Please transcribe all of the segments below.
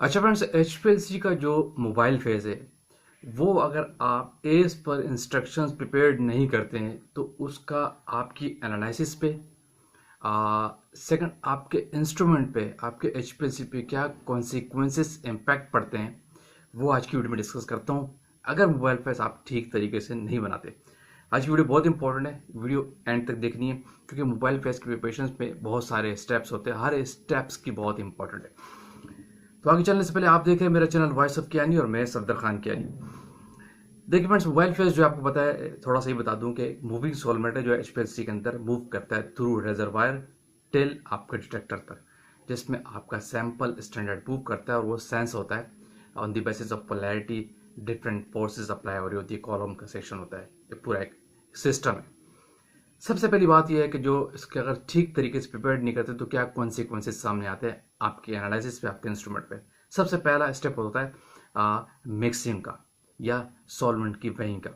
अच्छा friends, HPLC का जो मोबाइल फेस है वो अगर आप एज पर इंस्ट्रक्शंस प्रिपेयर्ड नहीं करते हैं तो उसका आपकी एनालिसिस पे, सेकंड आपके इंस्ट्रूमेंट पे, आपके एचपीएलसी पे क्या कॉन्सिक्वेंसेस इम्पैक्ट पड़ते हैं वो आज की वीडियो में डिस्कस करता हूँ। अगर मोबाइल फेस आप ठीक तरीके से नहीं बनाते, आज की वीडियो बहुत इंपॉर्टेंट है, वीडियो एंड तक देखनी है क्योंकि मोबाइल फेस के प्रिपरेशन में बहुत सारे स्टेप्स होते हैं, हर स्टेप्स की बहुत इंपॉर्टेंट है। तो आगे चलने से पहले आप देख रहे हैं मेरा चैनल वॉइस ऑफ कियानी और मैं सफदर खान कियानी। देखिए फ्रेंड्स, मोबाइल फेस जो आपको पता है, थोड़ा सा ही बता दूं कि मूविंग सॉल्वेंट है जो एचपीएलसी के अंदर मूव करता है थ्रू रेजरवायर टिल आपके डिटेक्टर तक, जिसमें आपका सैंपल स्टैंडर्ड मूव करता है और वो सेंस होता है on the basis of polarity, different forces apply हो रही होती है, कॉलम का सेक्शन होता है, ये पूरा एक सिस्टम है। सबसे पहली बात यह है कि जो इसके अगर ठीक तरीके से प्रिपेयर नहीं करते तो क्या कॉन्सिक्वेंसेस सामने आते हैं आपके एनालिसिस पे, आपके इंस्ट्रूमेंट पे। सबसे पहला स्टेप होता है मिक्सिंग का या सॉल्वेंट की वेइंग का।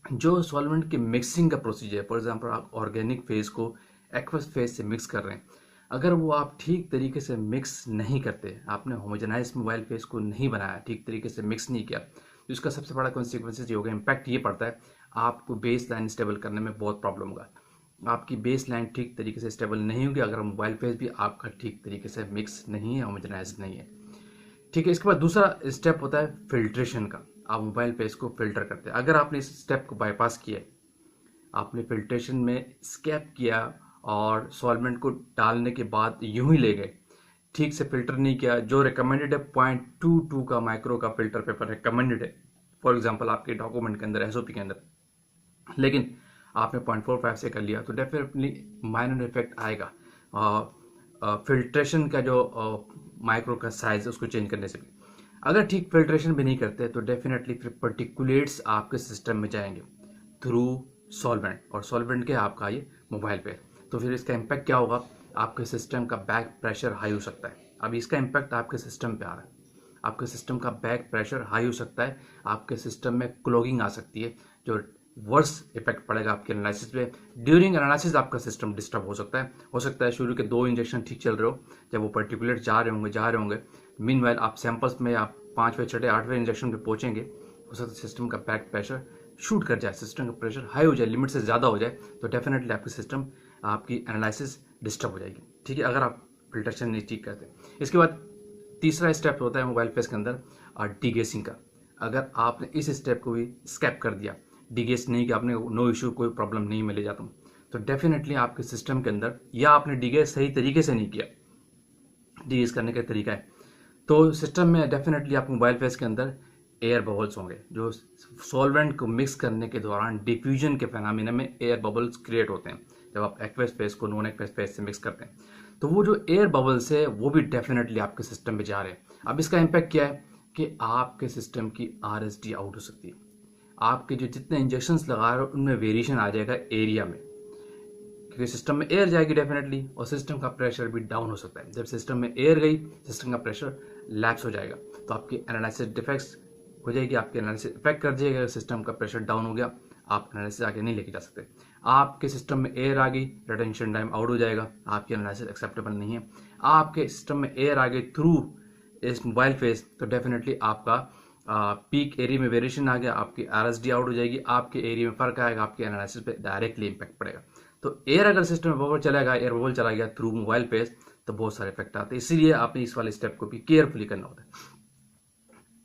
जो सॉल्वेंट की मिक्सिंग का प्रोसीजर है, फॉर एग्जांपल आप ऑर्गेनिक फेज को एक्वस फेज से मिक्स कर रहे हैं, अगर वो आप ठीक तरीके से मिक्स नहीं करते, आपने होमोजेनाइज मोबाइल फेज को नहीं बनाया, ठीक तरीके से मिक्स नहीं किया, तो इसका सबसे बड़ा कॉन्सिक्वेंसेज ये होगा, इम्पैक्ट ये पड़ता है आपको बेस लाइन स्टेबल करने में बहुत प्रॉब्लम होगा। आपकी बेस लाइन ठीक तरीके से स्टेबल नहीं होगी अगर मोबाइल फेज भी आपका ठीक तरीके से मिक्स नहीं है, होमोजेनाइज नहीं है। ठीक है, इसके बाद दूसरा स्टेप होता है फिल्ट्रेशन का। आप मोबाइल फेज को फिल्टर करते हैं, अगर आपने इस स्टेप को बाईपास किया, आपने फिल्ट्रेशन में स्कैप किया और सॉल्वेंट को डालने के बाद यूं ही ले गए, ठीक से फिल्टर नहीं किया, जो रिकमेंडेड है 0.22 का माइक्रो का फिल्टर पेपर रिकमेंडेड है फॉर एग्जांपल आपके डॉक्यूमेंट के अंदर, एसओपी के अंदर, लेकिन आपने 0.45 से कर लिया तो डेफिनेटली माइनर इफेक्ट आएगा फिल्ट्रेशन का, जो माइक्रो का साइज उसको चेंज करने से भी। अगर ठीक फिल्ट्रेशन भी नहीं करते तो डेफिनेटली फिर पर्टिकुलेट्स आपके सिस्टम में जाएंगे थ्रू सॉल्वेंट, और सॉल्वेंट क्या है आपका ये मोबाइल पे, तो फिर इसका इम्पैक्ट क्या होगा, आपके सिस्टम का बैक प्रेशर हाई हो सकता है। अब इसका इम्पैक्ट आपके सिस्टम पे आ रहा है, आपके सिस्टम का बैक प्रेशर हाई हो सकता है, आपके सिस्टम में क्लॉगिंग आ सकती है, जो वर्स इफेक्ट पड़ेगा आपके एनालिसिस पे। ड्यूरिंग एनालिसिस आपका सिस्टम डिस्टर्ब हो सकता है शुरू के 2 इंजेक्शन ठीक चल रहे हो, जब वो पर्टिकुलर जा रहे होंगे मीनवाइल आप सैंपल्स में आप 5वें 6वें 8वें इंजेक्शन पे पहुंचेंगे, हो सकता है सिस्टम का बैक प्रेशर शूट कर जाए, सिस्टम का प्रेशर हाई हो जाए, लिमिट से ज़्यादा हो जाए, तो डेफिनेटली आपकी सिस्टम, आपकी एनालिसिस डिस्टर्ब हो जाएगी। ठीक है, अगर आप फिल्ट्रेशन नहीं ठीक करते। इसके बाद तीसरा स्टेप होता है मोबाइल फेस के अंदर डीगेसिंग का। अगर आपने इस स्टेप को भी स्कैप कर दिया, डीगेस नहीं किया आपने, नो इशू, कोई प्रॉब्लम नहीं, मैं ले जाता हूँ, तो डेफिनेटली आपके सिस्टम के अंदर, या आपने डीगेस सही तरीके से नहीं किया, डीगेस करने का तरीका है, तो सिस्टम में डेफिनेटली आप मोबाइल फेस के अंदर एयर बबल्स होंगे, जो सॉल्वेंट को मिक्स करने के दौरान डिफ्यूजन के फेनामिना में एयर बबल्स क्रिएट होते हैं जब आप एक्वस फेस को नॉन एक्वस फेस से मिक्स करते हैं, तो वो जो एयर बबल्स है वो भी डेफिनेटली आपके सिस्टम में जा रहे हैं। अब इसका इम्पैक्ट क्या है कि आपके सिस्टम की आरएसडी आउट हो सकती है, आपके जो जितने इंजेक्शंस लगा रहे हो उनमें वेरिएशन आ जाएगा एरिया में, क्योंकि सिस्टम में एयर जाएगी डेफिनेटली, और सिस्टम का प्रेशर भी डाउन हो सकता है। जब सिस्टम में एयर गई, सिस्टम का प्रेशर लैप्स हो जाएगा, तो आपकी एनालिसिस डिफेक्ट्स हो जाएगी, आपके एनालिसिस इफेक्ट कर जाएगा, सिस्टम का प्रेशर डाउन हो गया, आप एनालिसिस आगे नहीं लेके जा सकते। आपके सिस्टम में एयर आ गई, रिटेंशन टाइम आउट हो जाएगा, आपकी एनालिसिस एक्सेप्टेबल नहीं है। आपके सिस्टम में एयर आ गई थ्रू इस मोबाइल फेस, तो डेफिनेटली आपका पीक एरिया में वेरिएशन आ गया, आपकी आरएसडी आउट हो जाएगी, आपके एरिया में फर्क आएगा, आपके एनालिसिस पे डायरेक्टली इंपैक्ट पड़ेगा। तो एयर अगर सिस्टम में बबल चला गया, एयर बबल चला गया थ्रू मोबाइल फेस, तो बहुत सारे इफेक्ट आते हैं, इसीलिए आपने इस वाले स्टेप को भी केयरफुली करना होता है।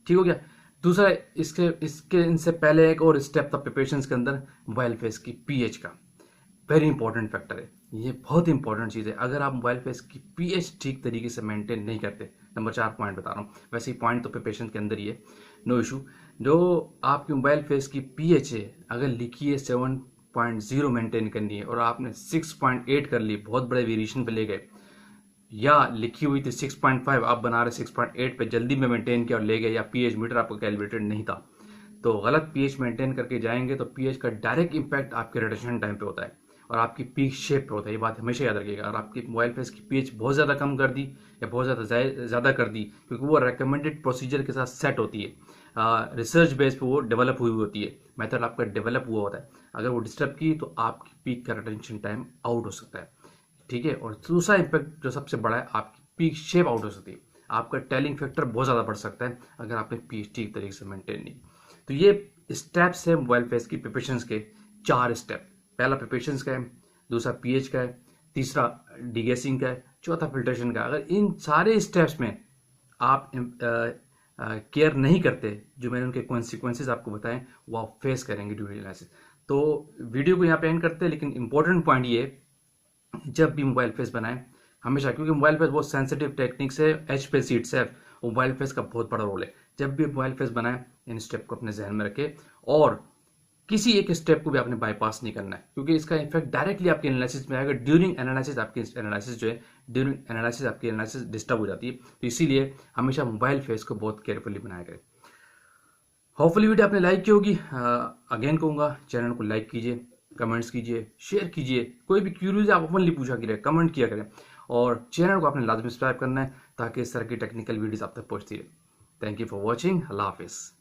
ठीक हो गया। दूसरा, इसके इसके इनसे पहले एक और स्टेप था प्रिपरेशन के अंदर, मोबाइल फेस की पीएच का, वेरी इंपॉर्टेंट फैक्टर है, ये बहुत इंपॉर्टेंट चीज़ है। अगर आप मोबाइल फेस की पीएच ठीक तरीके से मेंटेन नहीं करते, नंबर 4 पॉइंट बता रहा हूँ, वैसे ही पॉइंट तो प्रिपरेशन के अंदर ही है, नो इशू। जो आपकी मोबाइल फेस की पीएच है, अगर लिखी है 7.0 मेंटेन करनी है और आपने 6.8 कर ली, बहुत बड़े वेरिएशन पे ले गए, या लिखी हुई थी 6.5, आप बना रहे 6.8 पे, जल्दी में मेंटेन किया और ले गए, या पीएच मीटर आपको कैलकुलेटेड नहीं था, तो गलत पीएच मेंटेन करके जाएंगे तो पीएच का डायरेक्ट इंपैक्ट आपके रिटेंशन टाइम पे होता है और आपकी पीक शेप पे होता है। ये बात हमेशा याद रखिएगा। अगर आपकी मोबाइल फेस की पीएच बहुत ज़्यादा कम कर दी या बहुत ज़्यादा कर दी, क्योंकि वो रिकमेंडेड प्रोसीजर के साथ सेट होती है, रिसर्च बेस पे वो डेवलप हुई होती है, मेथड आपका डेवलप हुआ होता है, अगर वो डिस्टर्ब की तो आपकी पीक का रिटेंशन टाइम आउट हो सकता है। ठीक है, और दूसरा इम्पैक्ट जो सबसे बड़ा है, आपकी पीक शेप आउट हो सकती है। आपका टेलिंग फैक्टर बहुत ज़्यादा बढ़ सकता है अगर आपने पीएच ठीक तरीके से मेंटेन नहीं। तो ये स्टेप्स है मोबाइल फेस की प्रिपरेशन के 4 स्टेप। पहला प्रिपरेशन का है, दूसरा पीएच का है, तीसरा डीगैसिंग का है, चौथा फिल्ट्रेशन का। अगर इन सारे स्टेप्स में आप केयर नहीं करते, जो मैंने उनके कॉन्सिक्वेंसेज आपको बताएं, वो आप फेस करेंगे ड्यूरिंग एनालिसिस। तो वीडियो को यहाँ पे एंड करते हैं, लेकिन इंपॉर्टेंट पॉइंट ये, जब भी मोबाइल फेस बनाएं हमेशा, क्योंकि मोबाइल फेस बहुत सेंसिटिव टेक्निक्स है, HPLC इटसेल्फ मोबाइल फेस का बहुत बड़ा रोल है। जब भी मोबाइल फेस बनाएं इन स्टेप को अपने जहन में रखें और किसी एक स्टेप को भी आपने बाईपास नहीं करना है, क्योंकि इसका इफेक्ट डायरेक्टली आपके एनालिसिस में आएगा। ड्यूरिंग एनालिसिस आपकी एनालिसिस डिस्टर्ब हो जाती है। तो इसीलिए हमेशा मोबाइल फेस को बहुत केयरफुली बनाया करें। होपफुली वीडियो आपने लाइक की होगी। अगेन कहूँगा, चैनल को लाइक कीजिए, कमेंट्स कीजिए, शेयर कीजिए। कोई भी क्यूरीज आप ओपनली पूछा करें, कमेंट किया करें, और चैनल को आपने लाजमी सब्सक्राइब करना है ताकि इस तरह की टेक्निकल वीडियोस आप तक पहुँचती रहे। Thank you for watching. अल्लाह हाफिज़।